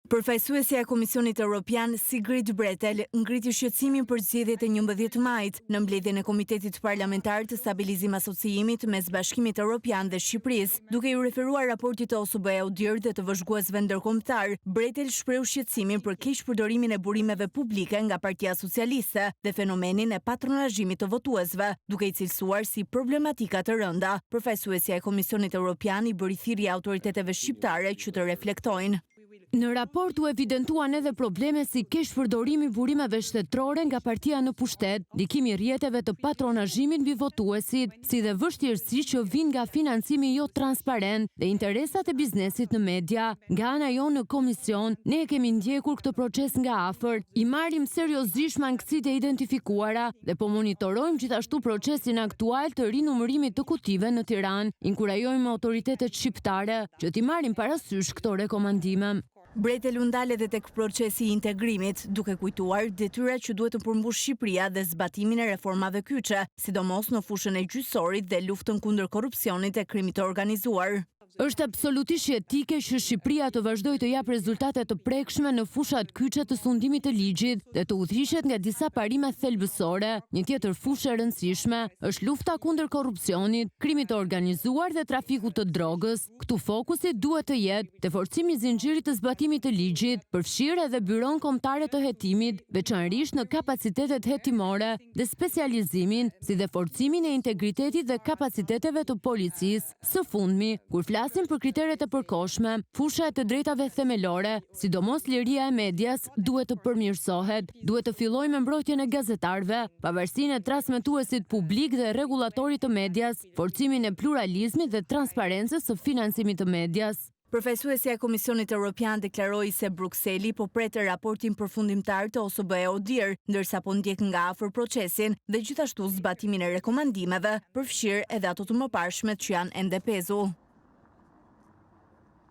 Përfaqësuesja e Komisionit Evropian Sigrid Bretel ngriti shqetësimin për zgjedhjet e 11 majit në mbledhjen e Komitetit Parlamentar të Stabilizim Asociimit mes Bashkimit Evropian dhe Shqipërisë, duke i referuar raportit të OSBE-UDIR dhe të vëzhguesve ndërkombëtar. Bretel shpreu shqetësimin për keqpërdorimin e burimeve publike nga Partia Socialiste dhe fenomenin e patronazhimit të votuesve, duke i cilësuar si problematika të rënda. Përfaqësuesja e Komisionit Evropian i bëri thirrje autoriteteve shqiptare që të reflektojnë. Në raport u evidentuan edhe probleme si keqpërdorimi burimeve shtetërore nga partia në pushtet, ndikimi i rrjeteve të patronazhimit mbi votuesit, si dhe vështirësi që vijnë nga financimi jo transparent dhe interesat e biznesit në media. Nga ana jonë në komision, ne kemi ndjekur këtë proces nga afër, i marrim seriozisht mangësitë e identifikuara dhe po monitorojmë gjithashtu procesin aktual të rinumërimit të kutive në Tiranë. Inkurajojmë autoritetet shqiptare që t'i marrin parasysh këto rekomandime. Bretel u ndal edhe tek procesi i integrimit, duke kujtuar detyrat që duhet të përmbush Shqipëria dhe zbatimin e reformave kyçe, sidomos në fushën e gjyqësorit dhe luftën kundër korrupsionit e krimit të organizuar. Është absolutisht jetike që Shqipëria të vazhdojë të jap rezultate të prekshme në fushat kyçe të sundimit të ligjit dhe të udhëhiqet nga disa parime thelbësore. Një tjetër fushë e rëndësishme është lufta kundër korrupsionit, krimit të organizuar dhe trafikut të drogës. Këtu fokusi duhet të jetë te forcimi i zinxhirit të zbatimit të ligjit, përfshirë edhe byron kombëtare të hetimit, veçanërisht në kapacitetet hetimore dhe specializimin, si dhe forcimin e integritetit dhe kapaciteteve të policisë. Së fundmi, kur flasim për kriteret e përkohshme, fusha e të drejtave themelore, sidomos liria e medias, duhet të përmirësohet. Duhet të fillojmë me mbrojtjen e gazetarëve, pavarësinë e transmetuesit publik dhe rregullatorit të medias, forcimin e pluralizmit dhe transparencës së financimit të medias. Përfaqësuesja e Komisionit Evropian deklaroi se Brukseli po pret raportin përfundimtar të OSBE-UDIR, ndërsa po ndjek nga afër procesin dhe gjithashtu zbatimin e rekomandimeve, përfshirë edhe ato të mëparshmet që janë ende pezu.